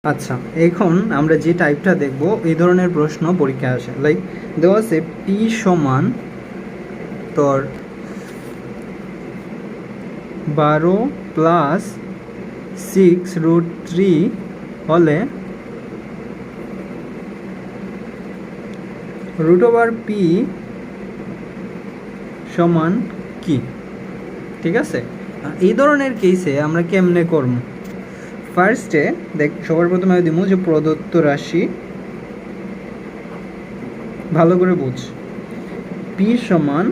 আচ্ছা, এখন আমরা যে টাইপটা দেখব এই ধরনের প্রশ্ন পরীক্ষায় আসে। লাইক দেওয়া আছে পি সমান তোর 12+6√3 হলে √p সমান কি? ঠিক আছে, এই ধরনের কেসে আমরা কেমনে করব? ফার্স্টে দেখ, সবার প্রথমে আমি দিব যে প্রদত্ত রাশি, ভালো করে বুঝ, পি সমান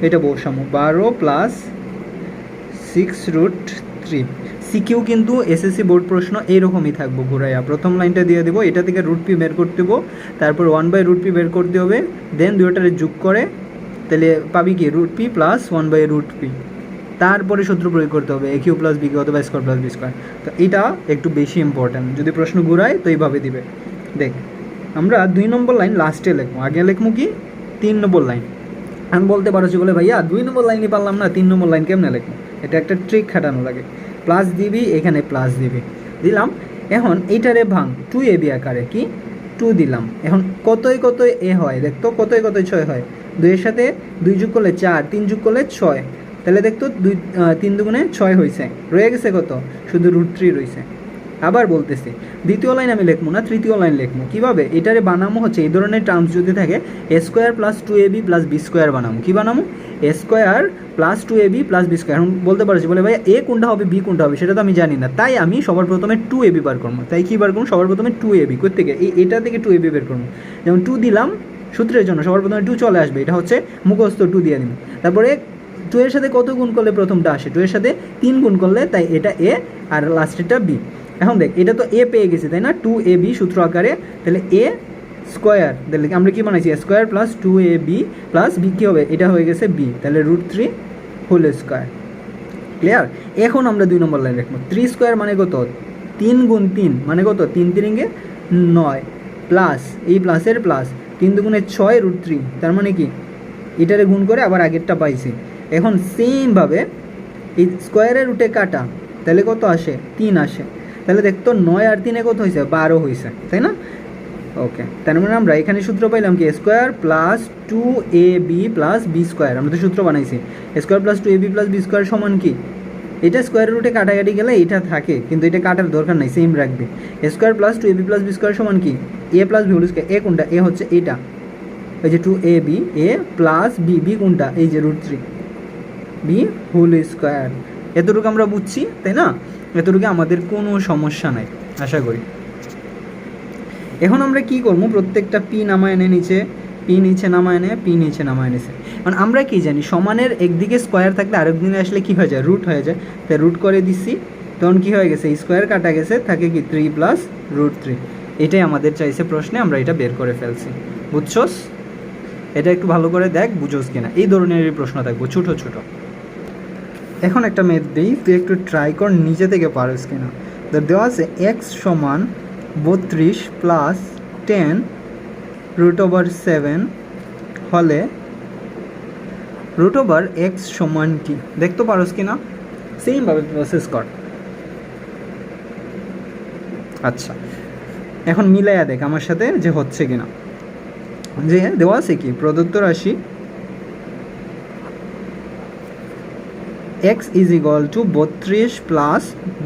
এটা বসামো 12+6√3। সিকিউ কিন্তু এসএসসি বোর্ড প্রশ্ন এইরকমই থাকবো, ঘুরাইয়া প্রথম লাইনটা দিয়ে দেবো, এটা থেকে √p বের করতে দেবো, তারপর 1/√p বের করতে হবে, দেন দুটোটারে যোগ করে তাহলে পাবি কি √p প্লাস 1/√p, তারপরে সূত্র প্রয়োগ করতে হবে a cube plus b cube অথবা স্কোয়ার প্লাস বি স্কোয়ার। তো এটা একটু বেশি ইম্পর্ট্যান্ট, যদি প্রশ্ন ঘুরায় তো এইভাবে দিবে। দেখ, আমরা 2 নম্বর লাইন লাস্টে লিখবো, আগে লিখবো কি 3 নম্বর লাইন। আমি বলতে পারছি বলে ভাইয়া 2 নম্বর লাইনই পারলাম না, 3 নম্বর লাইন কেমনে লিখবো? এটা একটা ট্রিক খাটানো লাগে। প্লাস দিবি, এখানে প্লাস দিবি, দিলাম। এখন এইটারে ভাঙ 2ab আকারে, কি 2 দিলাম। এখন কতই কতই এ হয় দেখতো, কতই কতই 6 হয়, 2 এর সাথে 2 যোগ করলে 4, 3 যোগ করলে 6, তাহলে দেখতো 3 দুগুণে 6 হয়েছে, রয়ে গেছে কত, শুধু √3 রয়েছে। আবার বলতেছি, দ্বিতীয় লাইন আমি লিখবো না, তৃতীয় লাইন লিখবো। কীভাবে? এটারে বানামো হচ্ছে এই ধরনের টার্মস যদি থাকে a² plus 2ab plus b square বানামো। কী বানামো? a² plus 2ab plus b square. এখন বলতে পারছি বলে ভাই এ কোনটা হবে বি কোনটা হবে সেটা তো আমি জানি না, তাই আমি সবার প্রথমে 2ab বার করবো। তাই কী বার করবো? সবার প্রথমে 2ab, কোথেকে? এটা থেকে 2ab বের করবো। যেমন 2 দিলাম সূত্রের জন্য, সবার প্রথমে 2 চলে আসবে, এটা হচ্ছে মুখস্থ 2 দিয়ে দিব। তারপরে 2 এর সাথে কত গুণ করলে প্রথমটা আসে? 2 এর সাথে 3 গুণ করলে, তাই এটা a আর লাস্টেরটা b। এখন দেখ, এটা তো এ পেয়ে গেছি তাই না, 2ab সূত্র আকারে, তাহলে a স্কোয়ার, তাহলে আমরা কি বানাইছি a² plus 2ab plus b, কী হবে? এটা হয়ে গেছে b, তাহলে √3 হোল স্কোয়ার। ক্লিয়ার? এখন আমরা 2 নম্বর লাইন রাখবো, 3 স্কোয়ার মানে কত? 3 গুণ 3 মানে কত? 3 3 9 প্লাস এই প্লাসের প্লাস 3 দুগুণে 6 √3, তার মানে কি এটারে গুণ করে আবার আগেরটা পাইছি। এখন সেমভাবে এই স্কোয়ারের রুটে কাটা, তাহলে কত আসে? 3 আসে। তাহলে দেখতো 9 আর 3 কত হয়েছে? 12 হয়েছে, তাই না? ওকে, তার মানে আমরা এখানে সূত্র পাইলাম কি a² plus 2ab plus b square. আমরা তো সূত্র বানাইছি a² plus 2ab plus b square সমান কি? এটা স্কোয়ারের রুটে কাটাকাটি গেলে এটা থাকে, কিন্তু এটা কাটার দরকার নাই, সেম রাখবে। a² plus 2ab plus b square সমান কি? a plus b whole square. A কোনটা? এ হচ্ছে এইটা, এই যে 2ab, a plus b, b কোনটা? এই যে √3 b হোল স্কোয়ার। এতটুকু আমরা বুঝছি তাই না? এতটুকু আমাদের কোনো সমস্যা নাই আশা করি। এখন আমরা কি করবো? প্রত্যেকটা পি নামায় এনে নিচে, পি নিচে নামায় এনে, পি নিচে নামায় এনেছে। কারণ আমরা কি জানি, সমানের একদিকে স্কোয়ার থাকলে আরেক দিনে আসলে কী হয়ে যায়? রুট হয়ে যায়। তাই রুট করে দিচ্ছি, তখন কী হয়ে গেছে? স্কোয়ার কাটা গেছে, থাকে কি 3 প্লাস √3। এটাই আমাদের চাইছে প্রশ্নে, আমরা এটা বের করে ফেলছি। বুঝছোস? এটা একটু ভালো করে দেখ, বুঝোস কিনা। এই ধরনেরই প্রশ্ন থাকবো ছোটো ছোটো। এখন একটা মেথ দিই, তুই একটু ট্রাই কর নিজে থেকে পারস কিনা। তো দেওয়া আছে x সমান 32 প্লাস 10 √7 হলে √x সমান কি? দেখতে পারস কিনা? সেমভাবে প্রসেস কর। আচ্ছা, এখন মিলাইয়া দেখ আমার সাথে যে হচ্ছে কিনা। যে দেওয়া আছে কি, প্রদত্ত রাশি x is equal to 32 plus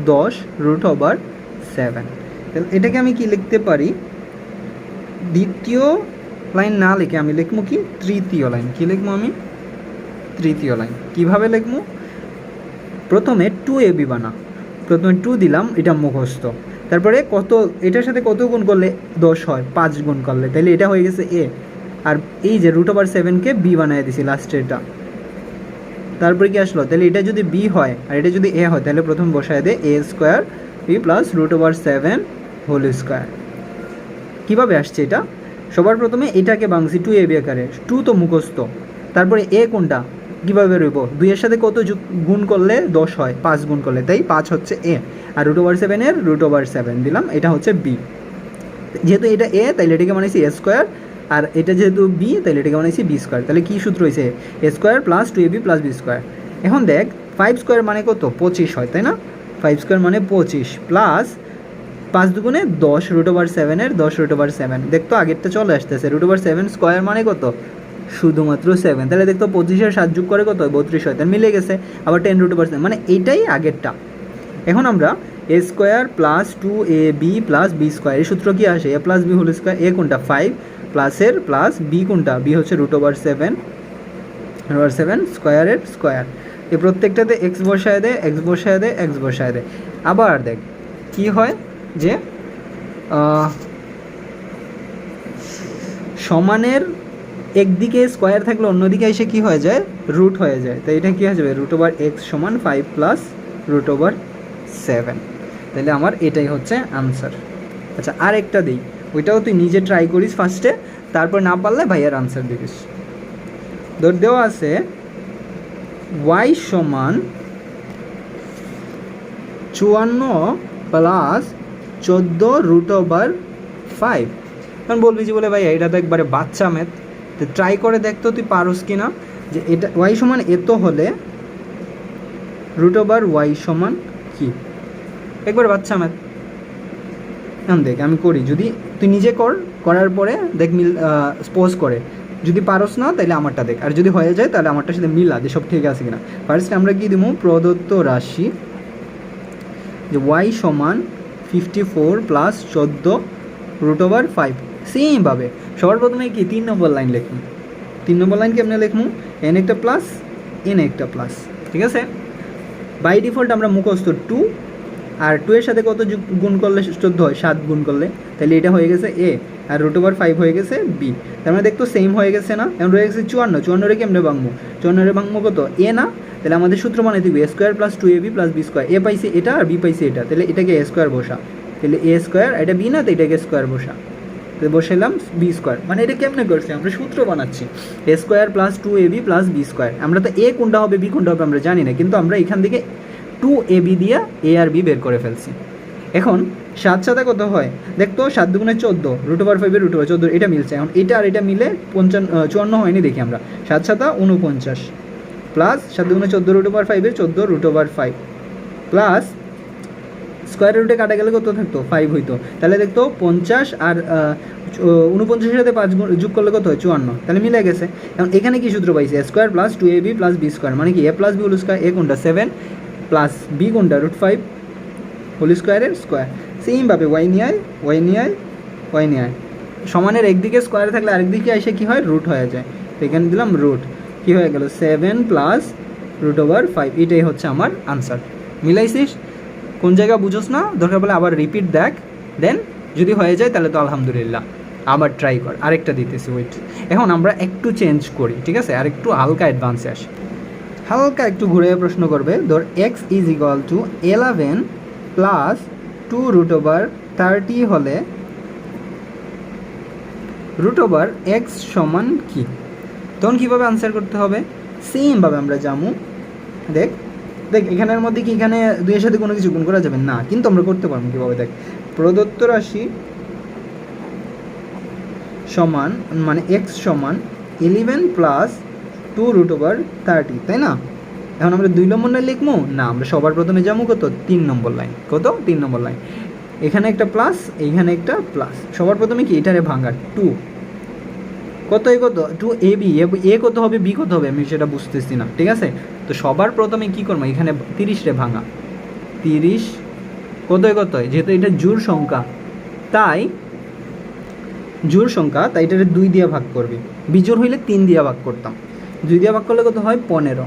10 √7। তাহলে এটাকে আমি কি লিখতে পারি? দ্বিতীয় লাইন না লিখে আমি লিখবো কি তৃতীয় লাইন। কি লিখবো আমি? তৃতীয় লাইন। কিভাবে লিখবো? প্রথমে 2ab বানা, প্রথমে 2 দিলাম, এটা মুখস্থ। তারপরে কত, এটার সাথে কত গুণ করলে 10 হয়? 5 গুণ করলে, তাহলে এটা হয়ে গেছে a। আর এই যে √7কে b বানিয়ে দিছি লাস্টেরটা। তারপরে কি আসলো? তাহলে এটা যদি b হয় আর এটা যদি a হয়, তাহলে প্রথম বসায় দে a² b plus √7 whole square. কীভাবে আসছে এটা? সবার প্রথমে এটাকে ভাঙছি 2ab আকারে, 2 তো মুখস্থ। তারপরে a কোনটা? কীভাবে বেরোবো? 2 এর সাথে কত গুণ করলে 10 হয়? 5 গুণ করলে, তাই 5 হচ্ছে a। আর √7 √7 দিলাম, এটা হচ্ছে b। যেহেতু এটা a, তাইলে এটাকে বানাইছি a², আর এটা যেহেতু b, তাহলে এটাকে বানাইছি b স্কোয়ার। তাহলে কী সূত্র হয়েছে? a² plus 2ab plus b square. এখন দেখ 5 স্কোয়ার মানে কত? 25 হয়, তাই না? 5 স্কোয়ার মানে 25 প্লাস 5 দুগুণে 10 √7 10 √7, দেখতো আগেরটা চলে আসতেছে। √7 স্কোয়ার মানে কত, শুধুমাত্র 7। তাহলে দেখতো 25 আর 7 যোগ করে কত হয়, 32 হয়। তাহলে মিলে গেছে। আবার 10 √7 মানে এইটাই আগেরটা। এখন আমরা a square plus 2ab plus b square, এই সূত্র কি আসে, a plus b whole square, a কোনটা 5 প্লাসের প্লাস b কোনটা, b হচ্ছে √7 স্কোয়ারের স্কোয়ার। এই প্রত্যেকটাতে x বসায় দেয়, x বসায় দেয়, x বসায় দেয়। আবার দেখ কি হয় যে সমানের একদিকে স্কোয়ার থাকলে অন্যদিকে এসে কি হয়ে যায়, রুট হয়ে যায়। তো এটা কী হয়ে যাবে, √x সমান 5 প্লাস √7। তাহলে আমার এটাই হচ্ছে আনসার। আচ্ছা আর একটা দিই, ওইটাও তুই নিজে ট্রাই করিস ফার্স্টে, তারপর না পারলে ভাইয়ার আনসার দিস। ধর দেওয়া আছে y সমান 54 প্লাস 14√5। কারণ বলবি যে বলে ভাই এটা তো একবারে বাচ্চা ম্যাথ, তো ট্রাই করে দেখতো তুই পারস কি না, যে এটা y সমান এত হলে √y সমান কি, একবার বাচ্চা ম্যাথ। এখন দেখ আমি করি, যদি তুই নিজে করার পরে দেখ মিল পোজ করে, যদি পারস না তাহলে আমারটা দেখ, আর যদি হয়ে যায় তাহলে আমারটার সাথে মিলা যে সব ঠিক আছে কিনা। ফার্স্ট আমরা কি দিব, প্রদত্ত রাশি যে y সমান 54 প্লাস 14√5। সেমভাবে সবার প্রথমে কি 3 নম্বর লাইন লিখবো, 3 নম্বর লাইন কেমনে লিখবো, n একটা প্লাস n একটা প্লাস, ঠিক আছে। বাই ডিফল্ট আমরা মুখস্থ 2, আর 2 এর সাথে কত গুণ করলে 14 হয়, 7 গুণ করলে, তাহলে এটা হয়ে গেছে a, আর √5 হয়ে গেছে b। তার মানে দেখতো সেম হয়ে গেছে না। এখন রয়ে গেছে 54 রে কেমনে ভাঙবো, 54 রে ভাঙবো কত, a না, তাহলে আমাদের সূত্র মানে দিব a square plus 2ab plus b square. a পাইছে এটা আর b পাইছে এটা, তাহলে এটাকে a স্কোয়ার বসা, তাহলে a স্কোয়ার, এটা b না, তো এটাকে স্কোয়ার বসা, তো বসাইলাম b স্কোয়ার। মানে এটা কেমনে করছি, আমরা সূত্র বানাচ্ছি a square plus 2ab plus b square. আমরা তো a কোনটা হবে b কোনটা হবে আমরা জানি না, কিন্তু আমরা এখান থেকে 2ab দিয়ে a আর b বের করে ফেলছি। এখন 7 সাথে কত হয় দেখতো, 7 দুগুণে 14, √5 √14, এটা মিলছে। এখন এটা আর এটা মিলে 54 হয়নি, দেখি আমরা 7 সাথে 49 প্লাস 7 দুগুণে 14 √5 14√5 প্লাস স্কোয়ার রুটে কাটা গেলে কত থাকতো, 5 হইতো। তাহলে দেখতো 50 আর 49-এর সাথে 5 যোগ করলে কত হয়, 54, তাহলে মিলে গেছে। এখন এখানে কি সূত্র পাইছি, a square plus 2ab plus b square, মানে কি a plus b whole square, a কোনটা 7 প্লাস b কোনটা √5 হোল স্কোয়ারের স্কোয়ার। সেমভাবে y নিয়ে আয়, সমানের একদিকে স্কোয়ার থাকলে আরেকদিকে এসে কী হয়, রুট হয়ে যায়। তো এখানে দিলাম রুট, কী হয়ে গেল 7 প্লাস √5, এটাই হচ্ছে আমার আনসার। মিলাইছিস, কোন জায়গা বুঝোস না দরকার বলে আবার রিপিট দেখ, দেন যদি হয়ে যায় তাহলে তো আলহামদুলিল্লাহ, আবার ট্রাই কর। আরেকটা দিতেছি, ওয়েট। এখন আমরা একটু চেঞ্জ করি, ঠিক আছে, আর একটু হালকা অ্যাডভান্সে আসি, হালকা একটু ঘুরে প্রশ্ন করবে। ধর x is equal to 11 plus 2√30 হলে √x সমান কি, তখন কীভাবে আনসার করতে হবে, সেমভাবে আমরা যাবো। দেখ এখানের মধ্যে কি এখানে 2 এর সাথে কোনো কিছু গুণ করা যাবে না, কিন্তু আমরা করতে পারবো কীভাবে, দেখ প্রদত্ত রাশি সমান মানে x সমান 11 প্লাস 2√30, তাই না। এখন আমরা 2 নম্বর লাইন লিখবো না, আমরা সবার প্রথমে যাবো কত, 3 নম্বর লাইন, কত 3 নম্বর লাইন, এখানে একটা প্লাস এইখানে একটা প্লাস, সবার প্রথমে কি এটারে ভাঙা 2, কত এ কত 2ab, এ কত হবে বি কত হবে আমি সেটা বুঝতেছি না, ঠিক আছে। তো সবার প্রথমে কি করবো, এখানে 30 রে ভাঙা, 30 কত হয়, যেহেতু এটা জোড় সংখ্যা তাই এটারে 2 দিয়ে ভাগ করবি, বিজোড় হইলে 3 দিয়ে ভাগ করতাম, 2 দিয়ে ভাগ করলে কত হয় 15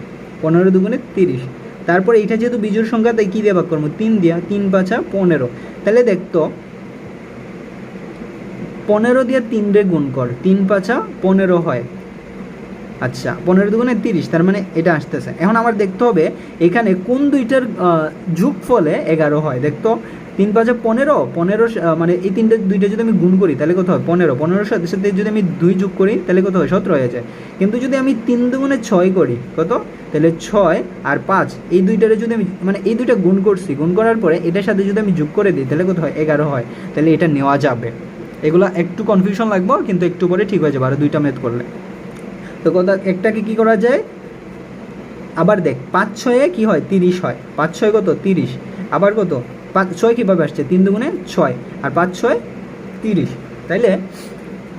দুগুণে 30। তারপর এইটা যেহেতু বিজোড় সংখ্যা তাই কী দিয়ে ভাগ করবো, 3 দিয়া, 3 5 15। তাহলে দেখতো 15 দিয়ে 3 রে গুণ কর, 3 5 15 হয়, আচ্ছা 15 দুগুণে 30, তার মানে এটা আসতেছে। এখন আমার দেখতে হবে এখানে কোন দুইটার যোগফলে 11 হয়, দেখতো 3 5 15 মানে এই দুইটা যদি আমি গুণ করি তাহলে কত হয় 15 সাথে সাথে যদি আমি 2 যোগ করি তাহলে কত হয় 17 হয়ে যায়। কিন্তু যদি আমি 3 দুগুণে 6 করি কত, তাহলে 6 আর 5 এই দুইটারে যদি আমি মানে এই দুইটা গুণ করছি, গুণ করার পরে এটার সাথে যদি আমি যোগ করে দিই তাহলে কত হয় 11 হয়, তাহলে এটা নেওয়া যাবে। এগুলো একটু কনফিউশন লাগবে কিন্তু একটু পরে ঠিক হয়ে যাবে, আর 2টা ম্যাথ করলে। তো কথা একটাকে কি করা যায়, আবার দেখ 5 6 কি হয় 30 হয়, 5 6 কত 30, আবার কত ছয় কীভাবে আসছে, 3 দুগুণে 6 আর 5 6 30, তাইলে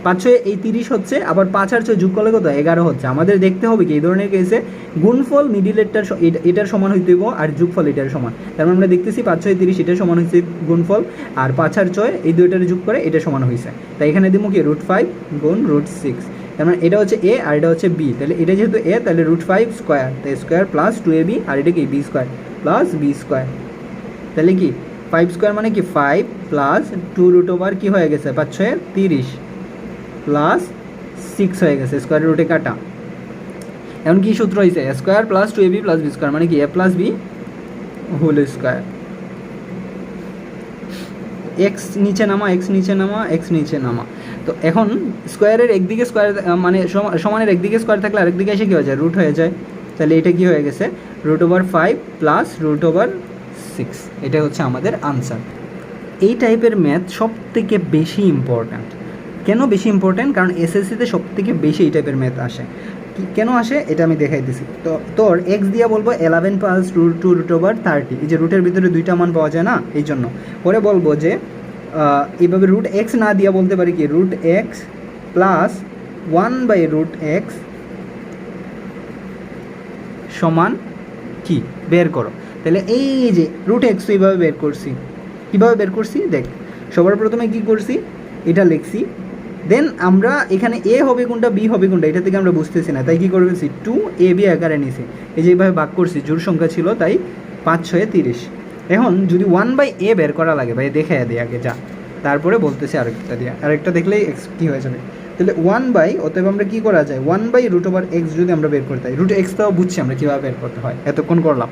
5 6 এই 30 হচ্ছে, আবার 5 আর 6 যোগ করলে কত 11 হচ্ছে। আমাদের দেখতে হবে কি এই ধরনের কেসে গুণফল মিডিলেরটার এটার সমান হইতে হইব আর যোগফল এটার সমান। তারপর আমরা দেখতেছি 5 6 30 এটার সমান হয়েছে গুণফল, আর 5 আর 6 এই দুইটার যোগ করে এটা সমান হয়েছে। তাই এখানে দিব কি √5 গুণ √6, তার মানে এটা হচ্ছে এ আর এটা হচ্ছে বি, তাহলে এটা যেহেতু এ তাহলে √5 স্কোয়ার, তাই স্কোয়ার প্লাস 2ab আর এটা কি b square plus b square, তাহলে কি 5 স্কোয়ার মানে কি 5 প্লাস 2 কি হয়ে গেছে 5 6 30 প্লাস 6 হয়ে গেছে স্কোয়ার রুটে কাটা। এখন কি সূত্র হয়েছে a square plus 2ab plus b square মানে কি a plus b whole square. X নিচে নামা, এক্স নিচে নামা, এক্স নিচে নামা। তো এখন স্কোয়ারের একদিকে স্কোয়ার মানে সমানের একদিকে স্কোয়ার থাকলে আরেকদিকে এসে কী হয়ে যায় রুট হয়ে যায়, তাহলে এটা কি হয়ে গেছে √5 প্লাস √6, এটা হচ্ছে আমাদের আনসার। এই টাইপের ম্যাথ সব থেকে বেশি ইম্পর্ট্যান্ট। কেন বেশি ইম্পর্ট্যান্ট, কারণ এসএসসিতে সব থেকে বেশি এই টাইপের ম্যাথ আসে। কেন আসে এটা আমি দেখাই দিছি। তো তোর এক্স দিয়ে বলবো 11 প্লাস 2√30, এই যে রুটের ভিতরে দুইটা মান পাওয়া যায় না, এই জন্য পরে বলবো যে এইভাবে √x না দিয়ে বলতে পারি কি √x প্লাস 1/√x সমান কি বের করো। তাহলে এই যে √x তো এইভাবে বের করছি, কীভাবে বের করছি দেখ, সবার প্রথমে কি করছি এটা লিখছি, দেন আমরা এখানে এ হবে কোনটা বি হবে কোনটা এটা থেকে আমরা বুঝতেছি না, তাই কী করছি 2ab আকারে নিছি, এই যে এইভাবে ভাগ করছি, জোড় সংখ্যা ছিল তাই 5 6 30। এখন যদি 1/a বের করা লাগে ভাই দেখে দিই আগে যা, তারপরে বলতেছি আরেকটা দিয়ে, আরেকটা দেখলেই এক্স কী হয়ে যাবে। তাহলে 1/, অতএব আমরা কী করা যায় 1/√x যদি আমরা বের করতে হয়, √x তাও বুঝছি আমরা কীভাবে বের করতে হয়, এতক্ষণ করলাম।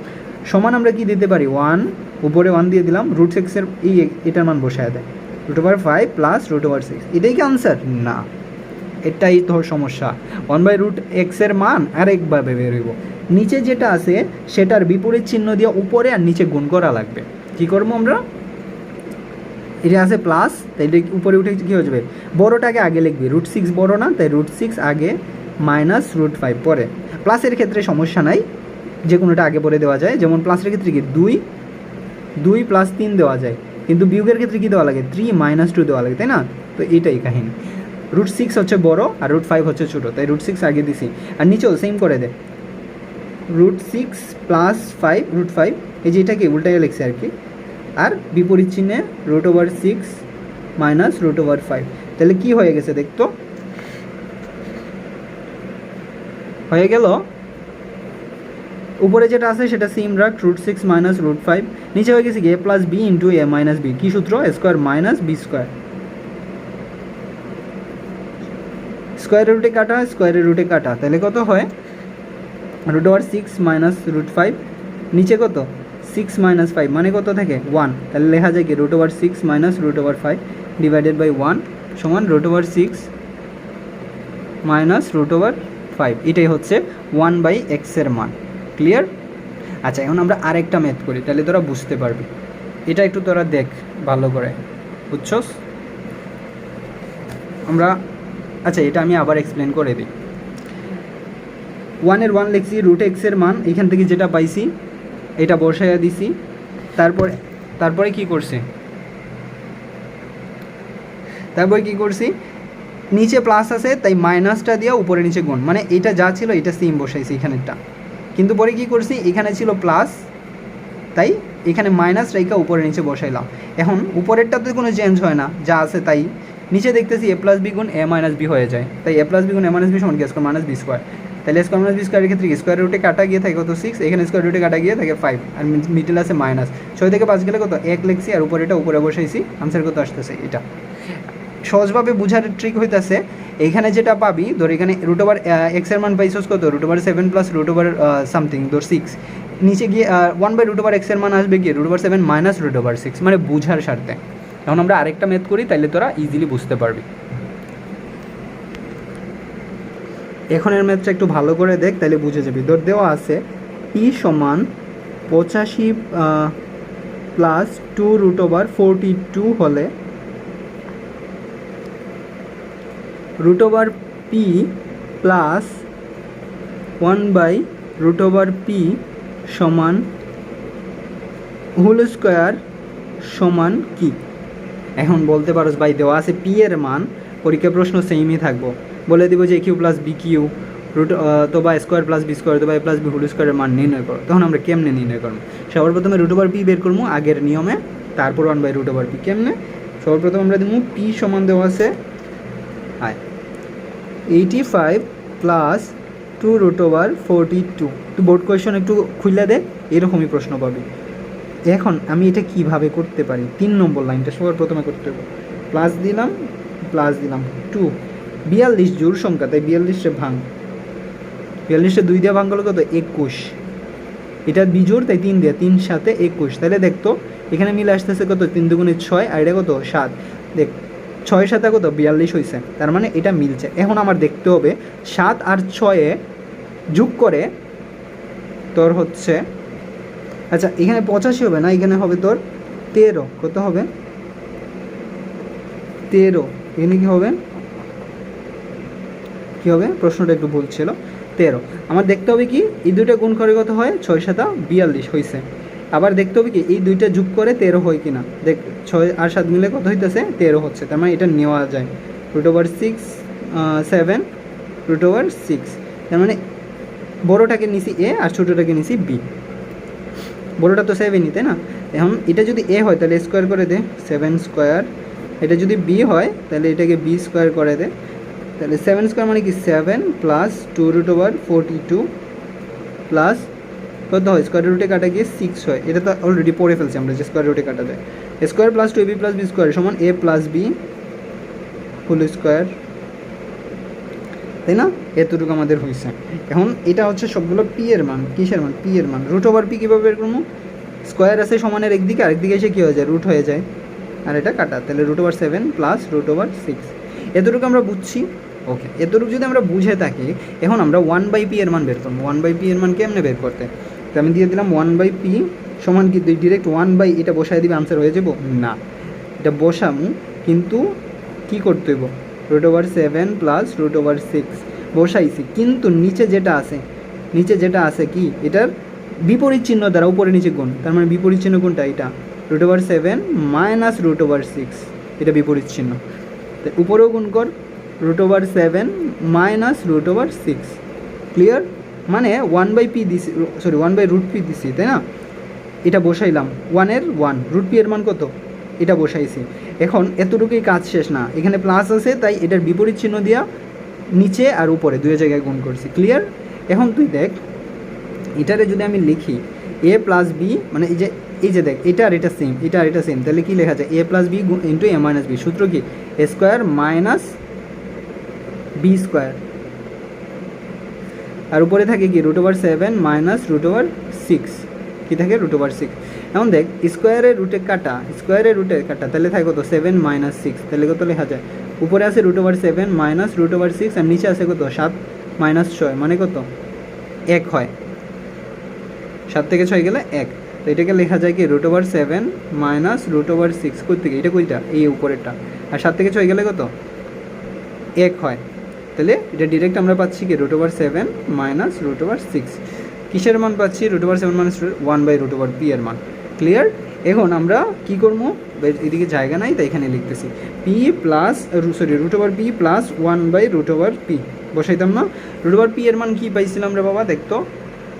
সমান আমরা কি দিতে পারি 1, উপরে 1 দিয়ে দিলাম, √6 এর এটার মান বসায় দেয় √5 প্লাস √6, এটাই কি আনসার না, এটাই তোর সমস্যা। 1/√x এর মান আরেকভাবে বের হইব, নিচে যেটা আছে সেটার বিপরীত চিহ্ন দিয়ে উপরে আর নিচে গুণ করা লাগবে। কী করবো আমরা, এটা আছে প্লাস, তাই উপরে উঠে কী হয়ে যাবে বড়টাকে আগে লিখবি, √6 বড় না তাই √6 আগে মাইনাস √5 পরে। প্লাসের ক্ষেত্রে সমস্যা নাই, যে কোনোটা আগে পরে দেওয়া যায়, যেমন প্লাসের ক্ষেত্রে কি 2 প্লাস 3 দেওয়া যায়, কিন্তু বিয়োগের ক্ষেত্রে কী দেওয়া লাগে 3 - 2 দেওয়া লাগে, তাই না। তো এইটাই কাহিনী, √6 হচ্ছে বড় আর √5 হচ্ছে ছোটো, তাই √6 আগে দিছি, আর নিচেও সেম করে দে √6 প্লাস 5 √5, এই যে এটাকে উল্টাইয়া লিখছে আর কি, আর বিপরীত চিহ্নে √6 মাইনাস √5, তাহলে কি হয়ে গেছে দেখতো, হয়ে গেল উপরে যেটা আছে সেটা সেম রাখ, √6 মাইনাস √5, নিচে হয়ে গেছে কি a plus b into a minus b, কী সূত্র a square minus b square, স্কোয়ারের রুটে কাটা স্কোয়ারের রুটে কাটা, তাহলে কত হয় √6 মাইনাস √5, নিচে কত 6 - 5 মানে কত থাকে 1, তাহলে লেখা যায় কি √6 মাইনাস √5 ডিভাইডেড বাই 1 সমান √6 মাইনাস √5, এটাই হচ্ছে 1/x এর মান। ক্লিয়ার? আচ্ছা, এখন আমরা আরেকটা ম্যাথ করি, তাহলে তোরা বুঝতে পারবি, এটা একটু তোরা দেখ ভালো করে, বুঝছস আমরা। আচ্ছা, এটা আমি আবার এক্সপ্লেন করে দিই। 1 এর 1 লিখছি, √x এর মান এখান থেকে যেটা পাইছি এটা বসাইয়া দিছি, তারপরে কি করছি, নিচে প্লাস আছে তাই মাইনাসটা দিয়ে উপরে নিচে গুণ, মানে এটা যা ছিল এটা সেম বসাইছি এখানেরটা, কিন্তু পরে কি করছি এখানে ছিল প্লাস তাই এখানে মাইনাস রেখা উপরে নিচে বসাইলাম। এখন উপরেরটাতে কোনো চেঞ্জ হয় না, যা আছে তাই, নিচে দেখতেছি a প্লাস বি গুণ a মাইনাস বি হয়ে যায়, তাই a প্লাস বি গুণ a মাইনাস বি সমান কি স্কোয়ার মাইনাস বি স্কোয়ার, তাহলে স্কোয়ার মাইনাস বি স্কোয়ারের ক্ষেত্রে কি স্কোয়ার রুটে কাটা গিয়ে থাকে কত 6, এখানে স্কোয়ার রুটে কাটা গিয়ে থাকে 5, আর মিডল আছে মাইনাস 6 থেকে 5 গেলে কত 1 লিখছি, আর উপরেটা উপরে বসাইছি, আনসার কত আসতেছে এটা। সহজভাবে বুঝার ট্রিক হইতেছে, এইখানে যেটা পাবি ধর এখানে √x এর মান পাইছস কত √7 প্লাস সামথিং ধর 6, নিচে গিয়ে 1/√x এর মান আসবে গিয়ে √7 মাইনাস √6, মানে বুঝার স্বার্থে। এখন আমরা আরেকটা ম্যাথ করি, তাইলে তোরা ইজিলি বুঝতে পারবি। এখনের ম্যাথটা একটু ভালো করে দেখ, তাহলে বুঝে যাবি। ধর দেওয়া আছে p সমান 85 প্লাস 2√42 হলে √p প্লাস 1/√p সমান হোল স্কোয়ার সমান কি? এখন বলতে পারো ভাই দেওয়া আছে পি এর মান, পরীক্ষা প্রশ্ন সেমই থাকবো, বলে দিব যে cube plus b cube root তো বা স্কোয়ার প্লাস বি স্কোয়ার তো বা এ প্লাস বি হোল স্কোয়ারের মান নির্ণয় করো। তখন আমরা কেমনে নির্ণয় করবো? সর্বপ্রথমে রুট ওভার পি বের করবো আগের নিয়মে, তারপর 1/√পি। কেমনে? সর্বপ্রথম আমরা দিব পি সমান দেওয়া আছে 85 প্লাস 2√42। তো বোর্ড কোয়েশন একটু খুলে দে, এরকমই প্রশ্ন পাবি। এখন আমি এটা কিভাবে করতে পারি? 3 নম্বর লাইনটা সবার প্রথমে করতে হবে। প্লাস দিলাম 2, 42 জোড় সংখ্যা, তাই 42-এ ভাঙ, 42-এ 2 দিয়ে ভাঙ গেল কত? 21। এটা বিজোড়, তাই 3 দিয়ে, 3 সাথে 21। তাহলে দেখতো এখানে মিলে আসতেছে কত? 3 দুগুণে 6, আর এটা কত? 7। দেখ 6 সাথে কত? 42 হয়েছে, তার মানে এটা মিলছে। এখন আমার দেখতে হবে 7 আর 6-এ যোগ করে তোর হচ্ছে, আচ্ছা এখানে 85 হবে না, এখানে হবে তোর 13। কত হবে? 13। এখানে কি হবে? কী হবে? প্রশ্নটা একটু ভুল ছিল। 13। আমার দেখতে হবে কি এই দুইটা গুণ করে কত হয়? 6 7 42 হয়েছে। আবার দেখতে হবে কি এই দুইটা যোগ করে 13 হয় কি না। দেখ 6 আর 7 মিলে কত হইতেছে? 13 হচ্ছে। তার মানে এটা নেওয়া যায়। √6 7 √6। তার মানে বড়োটাকে নিছি এ আর ছোটোটাকে নিছি বি। বড়োটা তো 7ই, তাই না? এখন এটা যদি এ হয় তাহলে স্কোয়ার করে দে, 7 স্কোয়ার। এটা যদি বি হয় তাহলে এটাকে বি স্কোয়ার করে দে। তাহলে 7 স্কোয়ার মানে কি 7 প্লাস 2√42 প্লাস কত হয়? স্কোয়ার রুটে কাটা গিয়ে 6 হয়। এটা তো অলরেডি পড়ে ফেলছি আমরা যে স্কোয়ার রুটে কাটা যায়। Square plus 2ab plus b square সমান a plus b whole square, তাই না? এতটুকু আমাদের হয়েছে। এখন এটা হচ্ছে সবগুলো পি এর মান। কিসের মান? পি এর মান। √পি কীভাবে বের করবো? স্কোয়ার আছে সমানের একদিকে, আরেকদিকে এসে কী হয়ে যায়? রুট হয়ে যায়, আর এটা কাটা। তাহলে √7 প্লাস √6। এতটুকু আমরা বুঝছি। ওকে, এতটুকু যদি আমরা বুঝে থাকি, এখন আমরা 1/p এর মান বের করবো। 1/p এর মান কেমনে বের করতে? তো আমি দিয়ে দিলাম 1/p সমান কি ডিরেক্ট 1/, এটা বসাই দিবে আনসার হয়ে যাব না, এটা বসামু, কিন্তু কি করতে হইব? √7 প্লাস √6 বসাইছি, কিন্তু নিচে যেটা আছে কি এটার বিপরীত চিহ্ন দ্বারা উপরে নিচে গুণ। তার মানে বিপরীত চিহ্ন কোনটা? এটা √7 মাইনাস √6, এটা বিপরীত চিহ্ন। তো উপরেও গুণ কর, √7 মাইনাস √6। ক্লিয়ার? মানে 1/p দিছি, সরি 1/√p দিছি, তাই না? এটা বসাইলাম 1-এর 1, √p এর মান কত? এটা বসাইছি। এখন এতটুকুই কাজ শেষ না, এখানে প্লাস আছে তাই এটার বিপরীত চিহ্ন দিয়া নিচে আর উপরে দুই জায়গায় গুণ করছি। ক্লিয়ার? এখন তুই দেখ এটারে যদি আমি লিখি a প্লাস বি, মানে এই যে দেখ এটা আর এটা সেম, এটা আর এটা সেম, তাহলে কি লেখা যায়? a plus b into a minus b. সূত্র কি? a square minus b square, আর উপরে থাকে কি? √7 মাইনাস √6, কী থাকে? √6। এখন দেখ স্কোয়ারের রুটে কাটা, তাহলে থাকে কত? 7 মাইনাস 6, তাহলে কত লেখা যায়? উপরে আছে √7 মাইনাস √6, আর নিচে আছে কত? 7 মাইনাস 6, মানে কত? 1 হয়। 7 থেকে 6 গেলে 1, তো এটাকে লেখা যায় কি? √7 মাইনাস √6। কই থেকে? এটা কইটা? এই উপরেরটা। আর 7 থেকে 6 গেলে কত? 1 হয়। তাহলে এটা ডিরেক্ট আমরা পাচ্ছি কি? √7 মাইনাস √6। কিসের মান পাচ্ছি? √7 মাইনাস 1/√p এর মান। ক্লিয়ার? এখন আমরা কি করবো? এদিকে জায়গা নাই তাই এখানে লিখতেছি p plus √p plus 1/√p বসাইতাম না? √p এর মান কি পাইছিলাম রে বাবা? দেখতো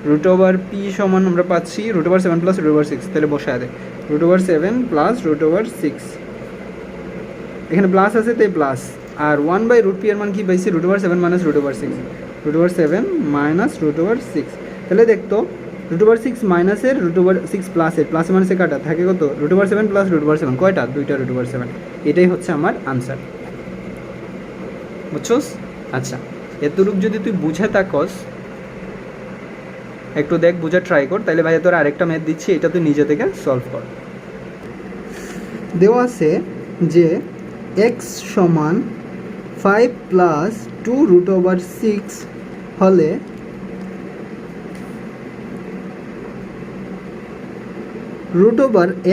√p সমান আমরা পাচ্ছি √7 প্লাস √6, তাহলে বসায় দেয় √7 প্লাস √6। এখানে প্লাস আছে তাই প্লাস, আর 1/√p এর মান কি পাইছি? √7 মাইনাস √6, √7 মাইনাস √6। তাহলে দেখতো √6 মাইনাসের √6 প্লাসের, প্লাসে মাইনাসে কাটা থাকে কত? √7 প্লাস √7, কয়টা? 2টা √7। এটাই হচ্ছে আমার আনসার। বুঝছস? আচ্ছা, এতটুকু যদি তুই বুঝে থাকস, একটু দেখ বুঝে ট্রাই কর, তাহলে ভাই তোর আরেকটা ম্যাথ দিচ্ছি, এটা তুই নিজে থেকে সলভ কর। দেওয়া আছে যে x সমান 5 প্লাস 2√6 হলে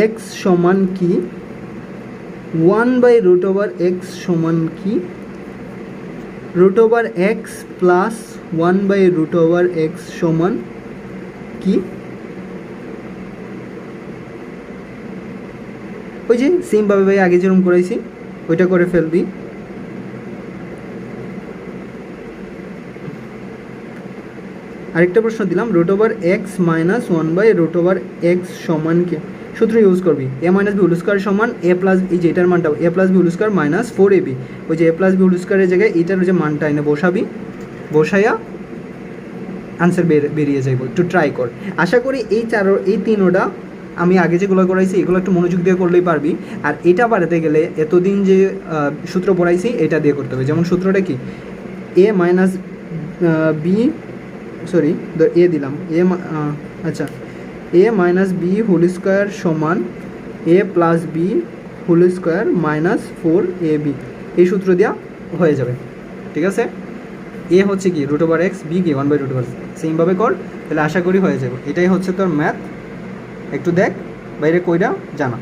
√x সমান কি? 1/√x সমান কি? √x প্লাস 1/√x সমান কি? ওই যে সেমভাবে ভাই আগে যেরকম করাইছি ওইটা করে ফেলবি। আরেকটা প্রশ্ন দিলাম, root over x minus 1/√x সমান কি? সূত্র ইউজ করবি a minus b whole square সমান এ প্লাস, এই যে এটার মানটা a plus b whole square minus 4ab, ওই যে এ প্লাস বি হোল স্কোয়ারের জায়গায় এটার যে মানটা এনে বসাবি, বসাইয়া আনসার বেরিয়ে যাইব। একটু ট্রাই কর, আশা করি এই তিনোটা আমি আগে যেগুলো করাইছি এগুলো একটু মনোযোগ দিয়ে করলেই পারবি। আর এটা বাড়াতে গেলে এতদিন যে সূত্র পড়াইছি এটা দিয়ে করতে হবে। যেমন সূত্রটা কি, a minus b, sorry a দিলাম, আচ্ছা a minus b whole square সমান a plus b whole square minus 4ab, এই সূত্র দেওয়া হয়ে যাবে। ঠিক আছে, এ হচ্ছে কি রুট ওভার এক্স, বি কি 1/√x, সেমভাবে কর, তাহলে আশা করি হয়ে যাবে। এটাই হচ্ছে তোর ম্যাথ। একটু দেখ বাইরে কইরা জানা।